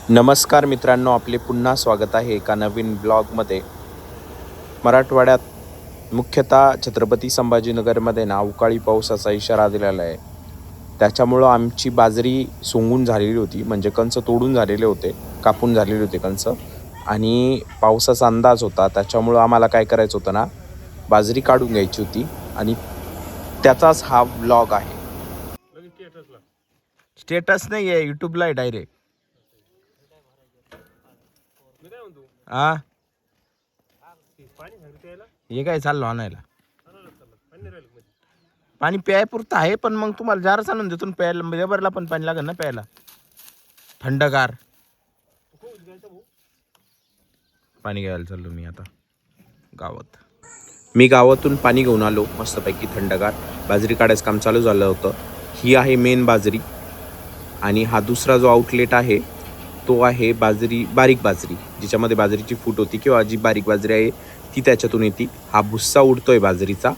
नमस्कार मित्रांनो, आपले पुन्हा स्वागत आहे एका नवीन ब्लॉगमध्ये. मराठवाड्यात मुख्यतः छत्रपती संभाजीनगरमध्ये ना अवकाळी पावसाचा इशारा दिलेला आहे. त्याच्यामुळं आमची बाजरी सोंगून झालेली होती, म्हणजे कंस तोडून झालेले होते, कापून झालेले होते कंस. आणि पावसाचा अंदाज होता, त्याच्यामुळं आम्हाला काय करायचं होतं ना, बाजरी काढून घ्यायची होती. आणि त्याचाच हा ब्लॉग आहे. स्टेटस नाही आहे, यूट्यूबला आहे डायरेक्ट. हा, हे काय चाललो आणायला. पाणी प्यायपुरतं आहे, पण मग तुम्हाला जारच आणून देतो प्यायला. लेबरला पण पाणी लागेल ना प्यायला, थंडगार. पाणी घ्यायला चाललो मी आता गावात. मी गावातून पाणी घेऊन आलो मस्तपैकी थंडगार. बाजरी काढायचं काम चालू झालं होतं. ही आहे मेन बाजरी, आणि हा दुसरा जो आउटलेट आहे तो आहे बाजरी, बारीक बाजरी, जिच्यामध्ये बाजरीची फूट होती किंवा जी बारीक बाजरी आहे ती त्याच्यातून येते. हा भुस्सा उडतोय बाजरीचा,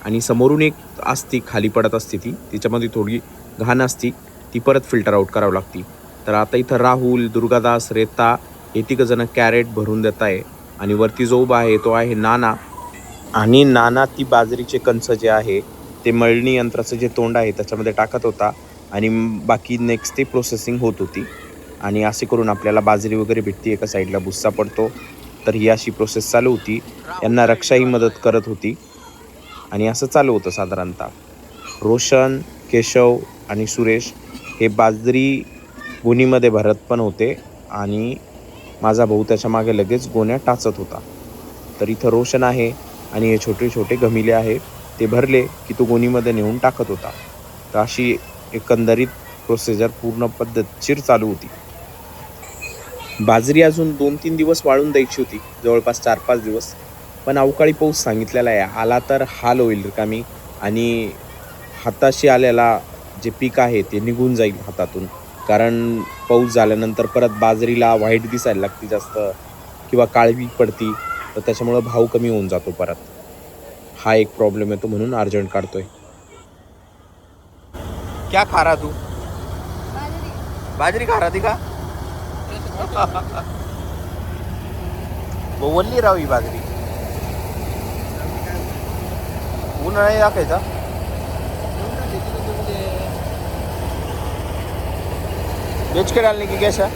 आणि समोरून एक असती खाली पडत असते, तिच्यामध्ये थोडी घाण असती, ती परत फिल्टर आउट करावं लागते. तर आता इथं राहुल, दुर्गादास, रेता हे तिघंजणं कॅरेट भरून देत आहे. आणि वरती जो उभा आहे तो आहे नाना. आणि नाना ती बाजरीचे कंस जे आहे ते मळणी यंत्राचं जे तोंड आहे त्याच्यामध्ये टाकत होता, आणि बाकी नेक्स्ट ते प्रोसेसिंग होत होती. आणि असे करून आपल्याला बाजरी वगैरे भेटते, एका साईडला भुस्सा पडतो. तर ही अशी प्रोसेस चालू होती. यांना रक्षाही मदत करत होती, आणि असं चालू होतं साधारणतः. रोशन, केशव आणि सुरेश हे बाजरी गोणीमध्ये भरत पण होते, आणि माझा भाऊ त्याच्या मागे लगेच गोण्या टाचत होता. तर इथं रोशन आहे, आणि हे छोटे छोटे गमिले आहे, ते भरले की तो गोणीमध्ये नेऊन टाकत होता. तर अशी एकंदरीत प्रोसिजर पूर्ण पद्धतशीर चालू होती. बाजरी अजून 2-3 दिवस वाळून द्यायची होती, जवळपास 4-5 दिवस. पण अवकाळी पाऊस सांगितलेला आहे, आला तर हाल होईल रिकामी. आणि हाताशी आलेला जे पीक आहे ते निघून जाईल हातातून. कारण पाऊस झाल्यानंतर परत बाजरीला व्हाईट दिसायला लागते जास्त, किंवा काळवी पडती, तर त्याच्यामुळं भाव कमी होऊन जातो परत. हा एक प्रॉब्लेम येतो, म्हणून अर्जंट काढतोय. क्या खा रहा तू? बाजरी खा रहा थी का? वल्ली राव ही बाजरी, उन्हाळा दाखायचा. बेच के डालने की कैसा?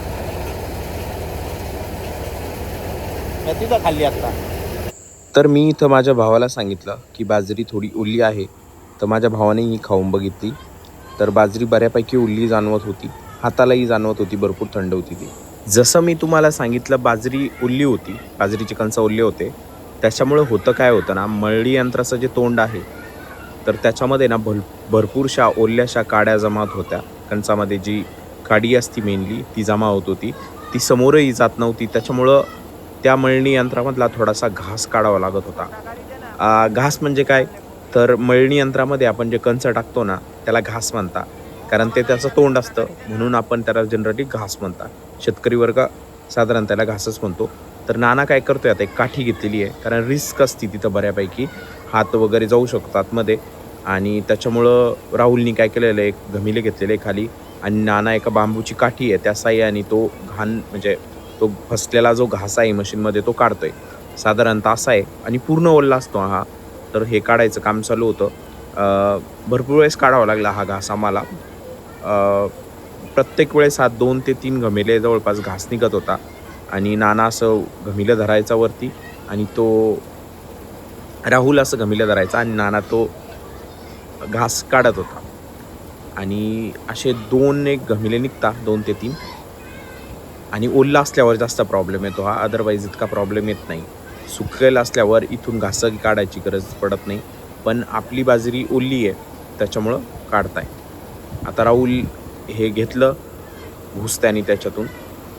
मैं तिथं खाल्ली आता. तर मी इथं माझ्या भावाला सांगितलं की बाजरी थोडी ओली आहे, तर माझ्या भावाने ही खाऊन बघितली. तर बाजरी बऱ्यापैकी ओली जाणवत होती, हातालाही जाणवत होती, भरपूर थंड होती ती. जसं मी तुम्हाला सांगितलं बाजरी ओली होती, बाजरीचे कणस ओले होते. त्याच्यामुळे होतं काय होतं ना, मळणी यंत्राचं जे तोंड आहे तर त्याच्यामध्ये ना भरपूरशा ओल्याशा काड्या जमा होत्या. कणसामध्ये जी काडी असती मेनली ती जमा होत होती, ती समोरही जात नव्हती. त्याच्यामुळं त्या मळणी यंत्रामधला थोडासा घास काढावा लागत होता. घास म्हणजे काय, तर मळणी यंत्रामध्ये आपण जे कंच टाकतो ना त्याला घास म्हणता, कारण ते त्याचं तोंड असतं, म्हणून आपण त्याला जनरली घास म्हणता. शेतकरी वर्ग साधारण त्याला घासच म्हणतो. तर नाना काय करतोय, आता एक काठी घेतलेली आहे, कारण रिस्क असती तिथं बऱ्यापैकी, हात वगैरे जाऊ शकतो आतमध्ये. आणि त्याच्यामुळं राहुलनी काय केलेलं आहे, एक घमिले घेतलेले खाली, आणि नाना एका बांबूची काठी आहे त्या साह्याने तो घाण, म्हणजे तो फसलेला जो घास आहे मशीनमध्ये तो काढतोय. साधारणतः असा आहे, आणि पूर्ण ओल्ला असतो हा. तर हे काढायचं काम चालू होतं. भरपूर वेळेस काढावा लागला हा घास आम्हाला. प्रत्येक वेळेस हा 2 ते 3 घमेले जवळपास घास निघत होता. आणि नाना असं घमिलं धरायचा वरती, आणि तो राहुल असं घमिलं धरायचा, आणि नाना तो घास काढत होता. आणि असे 2-1 घमिले निघता, 2 ते 3. आणि ओल्ला असल्यावर जास्त प्रॉब्लेम येतो हा, अदरवाईज इतका प्रॉब्लेम येत नाही. सुकलेला असल्यावर इथून घास काढायची गरज पडत नाही. पण आपली बाजरी ओली आहे त्याच्यामुळं काढताय. आता राहुल हे घेतलं घुसत्याने त्याच्यातून,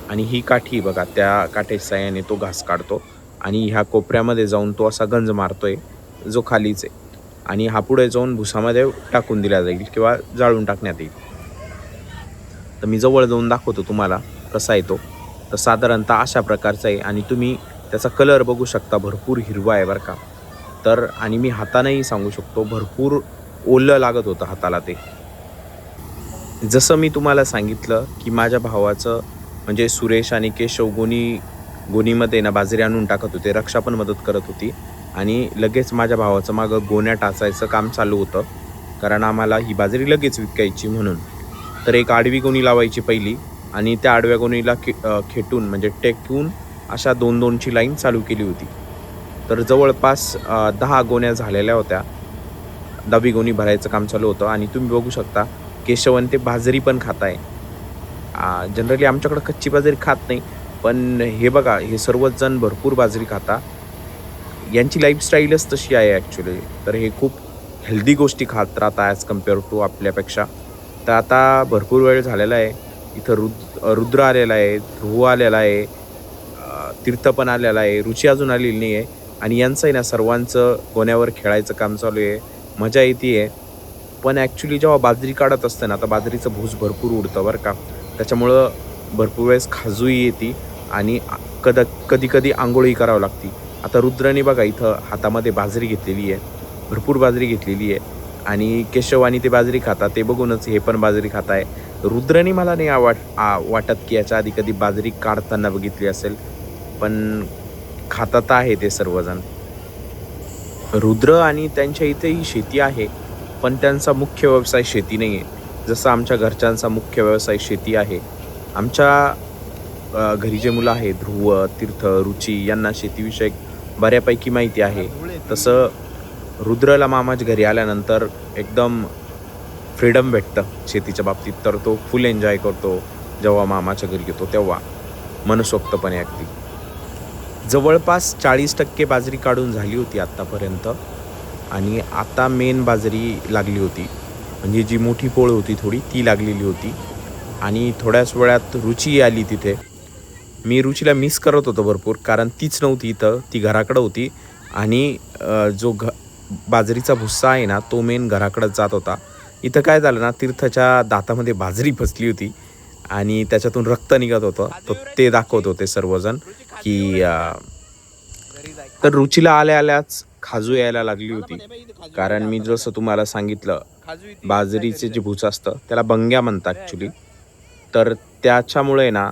आणि ही काठी बघा, त्या काठीच्या साह्याने तो घास काढतो, आणि ह्या कोपऱ्यामध्ये जाऊन तो असा गंज मारतोय जो खालीच आहे. आणि हा पुढे जाऊन भुसामध्ये टाकून दिला जाईल किंवा जाळून टाकण्यात येईल. तर मी जवळ जाऊन दाखवतो तुम्हाला कसा आहे तो. तर साधारणतः अशा प्रकारचा आहे, आणि तुम्ही त्याचा कलर बघू शकता, भरपूर हिरवा आहे बरं का. तर आणि मी हातानेही सांगू शकतो, भरपूर ओलं लागत होतं हाताला ते. जसं मी तुम्हाला सांगितलं की माझ्या भावाचं म्हणजे सुरेश आणि केशव गोणीमध्ये ना बाजरी आणून टाकत होते. रक्षा पण मदत करत होती आणि लगेच माझ्या भावाचं मागं गोण्या टाचायचं काम चालू होतं, कारण आम्हाला ही बाजरी लगेच विकायची म्हणून. तर एक आडवी गोणी लावायची पहिली आणि त्या आडव्या गोणीला खेटून म्हणजे टेकवून अशा 2-2ची लाईन चालू केली होती. तर जवळपास 10 गोण्या झालेल्या होत्या. 10वी गोणी भरायचं काम चालू होतं आणि तुम्ही बघू शकता केशव आणि ते बाजरी पण खात आहे. जनरली आमच्याकडं कच्ची बाजरी खात नाही, पण हे बघा हे सर्वच जण भरपूर बाजरी खाता. यांची लाईफस्टाईलच तशी आहे ॲक्च्युली. तर हे खूप हेल्दी गोष्टी खात राहतात ॲज कम्पेअर टू आपल्यापेक्षा. तर आता भरपूर वेळ झालेला आहे. इथं रुद्र आलेला आहे, ध्रुव आलेला आहे, तीर्थ पण आलेला आहे, रुची अजून आलेली नाही आहे आणि यांचं आहे ना सर्वांचं गोण्यावर खेळायचं काम चालू आहे. मजा येते आहे. पण ॲक्च्युली जेव्हा बाजरी काढत असते ना, तर बाजरीचं भूस भरपूर उडतं बरं का. त्याच्यामुळं भरपूर वेळेस खाजूही येते आणि कधी-कधी अंघोळही करावं लागते. आता रुद्राने बघा इथं हातामध्ये बाजरी घेतलेली आहे, भरपूर बाजरी घेतलेली आहे आणि केशव आणि ते बाजरी खातात. ते बघूनच हे पण बाजरी खात आहे. रुद्राने मला नाही वाटत की याच्या आधी कधी बाजरी काढताना बघितली असेल, पण खातात आहे ते सर्वजण. रुद्र आणि त्यांच्या इथेही शेती आहे, पण त्यांचा मुख्य व्यवसाय शेती नाही आहे. जसं आमच्या घरच्यांचा मुख्य व्यवसाय शेती आहे. आमच्या घरी जे मुलं आहेत ध्रुव, तीर्थ, रुची यांना शेतीविषयक बऱ्यापैकी माहिती आहे. तसं रुद्रला मामाच्या घरी आल्यानंतर एकदम फ्रीडम भेटतं शेतीच्या बाबतीत, तर तो फुल एन्जॉय करतो जेव्हा मामाच्या घरी येतो तेव्हा, मनसोक्तपणे अगदी. जवळपास 40% बाजरी काढून झाली होती आत्तापर्यंत आणि आता मेन बाजरी लागली होती. म्हणजे जी मोठी पोळ होती थोडी ती लागलेली होती आणि थोड्याच वेळात रुची आली तिथे. मी रुचीला मिस करत होतो भरपूर, कारण तीच नव्हती इथं, ती घराकडं होती आणि जो बाजरीचा भुस्सा आहे ना तो मेन घराकडंच जात होता. इथं काय झालं ना, तीर्थच्या दातामध्ये बाजरी फसली होती आणि त्याच्यातून रक्त निघत होतं. तर ते दाखवत होते सर्वजण की तर रुचीला आल्याच खाजू यायला लागली होती. कारण मी जसं तुम्हाला सांगितलं, बाजरीचे जे भूस असतं त्याला बंग्या म्हणतात ॲक्च्युली. तर त्याच्यामुळे ना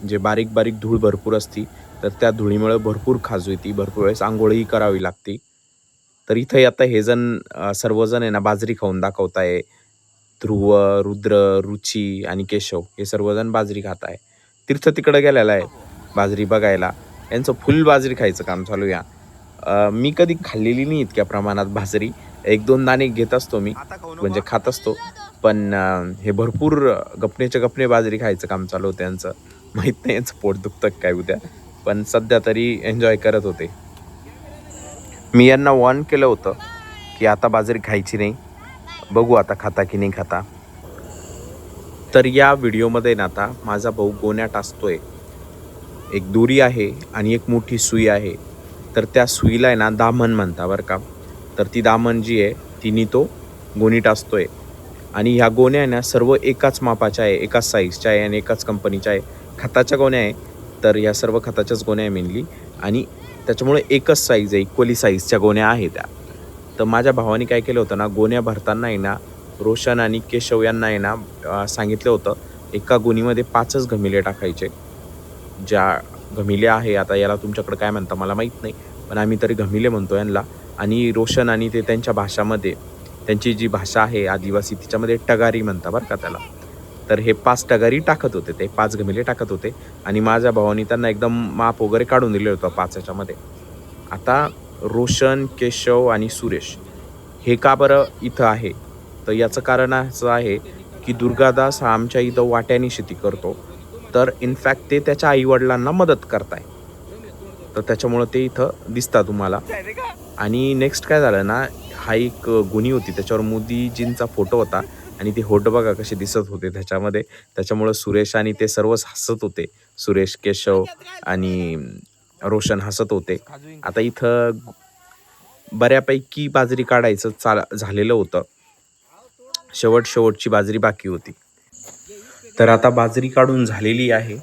जे बारीक बारीक धूळ भरपूर असती, तर त्या धुळीमुळे भरपूर खाजू येते, भरपूर वेळेस अंघोळही करावी लागते. तर इथं आता हे जण सर्वजण आहे ना बाजरी खाऊन दाखवत आहे. ध्रुव, रुद्र, रुची आणि केशव हे सर्वजण बाजरी खात आहे. तीर्थ तिकडं गेलेला आहे बाजरी बघायला. यांचं फुल बाजरी खायचं काम चालू या. मी कधी खाल्लेली नाही इतक्या प्रमाणात बाजरी. 1-2 दाणे घेत असतो मी, म्हणजे खात असतो. पण हे भरपूर गपनेच्या गपने बाजरी खायचं काम चालू होतं यांचं. माहीत नाही यांचं पोट दुखतं काय उद्या, पण सध्या तरी एन्जॉय करत होते. मी यांना वॉर्न केलं होतं की आता बाजरी खायची नाही, बघू आता खाता की नाही खाता. तर या व्हिडिओमध्ये ना आता माझा भाऊ गोण्या टाचतोय. एक दोरी आहे आणि एक मोठी सुई आहे. तर त्या सुईला आहे ना दामन म्हणता बरं का. तर ती दामन जी आहे तिने तो गोणी टाचतोय आणि ह्या गोण्या आहे ना सर्व एकाच मापाच्या आहे, एकाच साईजच्या आहे आणि एकाच कंपनीच्या आहे. खताच्या गोण्या आहे, तर या सर्व खताच्याच गोण्या आहे मेनली आणि त्याच्यामुळे एकच साईज आहे, इक्वली साईजच्या गोण्या आहे त्या. तर माझ्या भावाने काय केलं होतं ना, गोण्या भरताना आहे ना रोशन आणि केशव यांना आहे ना सांगितलं होतं एका गोणीमध्ये 5च घमिले टाकायचे. ज्या घमिले आहे, आता याला तुमच्याकडे काय म्हणता मला माहीत नाही, पण आम्ही तरी घमिले म्हणतो यांना. आणि रोशन आणि ते त्यांच्या भाषामध्ये, त्यांची जी भाषा आहे आदिवासी तिच्यामध्ये टगारी म्हणता बरं का त्याला. तर हे 5 टगारी टाकत होते, ते 5 घमिले टाकत होते आणि माझ्या भावाने त्यांना एकदम माप वगैरे काढून दिले होतं 5 याच्यामध्ये. आता रोशन, केशव आणि सुरेश हे का बरं इथं आहे, तर याचं कारण असं आहे की दुर्गादास हा आमच्या इथं वाट्याने शेती करतो. तर इनफॅक्ट ते त्याच्या आईवडिलांना मदत करताय, तर त्याच्यामुळं ते इथं दिसतात तुम्हाला. आणि नेक्स्ट काय झालं ना, हा एक गुणी होती त्याच्यावर मोदीजींचा फोटो होता आणि ते फोटो बघा कसे दिसत होते त्याच्यामध्ये. त्याच्यामुळं सुरेश आणि ते सर्वच हसत होते. सुरेश, केशव आणि रोशन हसत होते. आता इथं बऱ्यापैकी बाजरी काढायचं झालेलं होतं. शेवटची बाजरी बाकी होती. तर आता बाजरी काढून झालेली आहे.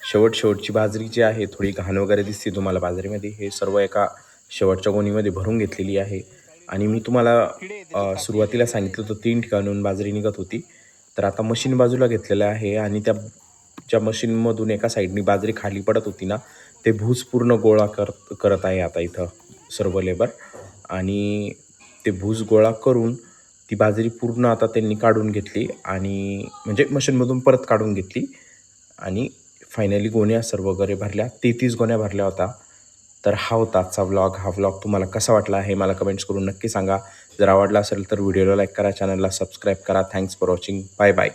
शेवटची बाजरी जी आहे थोडी घाण वगैरे दिसते तुम्हाला बाजरीमध्ये. हे सर्व एका शेवटच्या गोणीमध्ये भरून घेतलेली आहे. आणि मी तुम्हाला सुरुवातीला सांगितलं होतं 3 ठिकाणून बाजरी निघत होती. तर आता मशीन बाजूला घेतलेलं आहे आणि त्या ज्या मशीनमधून एका साईडनी बाजरी खाली पडत होती ना, ते भूस पूर्ण गोळा करत आहे आता इथं सर्व लेबर. आणि ते भूस गोळा करून ती बाजरी पूर्ण आता त्यांनी काढून घेतली आणि म्हणजे मशीनमधून परत काढून घेतली आणि फायनली गोण्या सर्व वगैरे भरल्या. 33 गोण्या भरल्या होत्या. तर हा होता आजचा व्लॉग. हा व्लॉग तुम्हाला कसा वाटला हे मला कमेंट्स करून नक्की सांगा. जर आवडला असेल तर व्हिडिओला लाईक करा, चॅनलला सबस्क्राईब करा. Thanks for watching. Bye bye.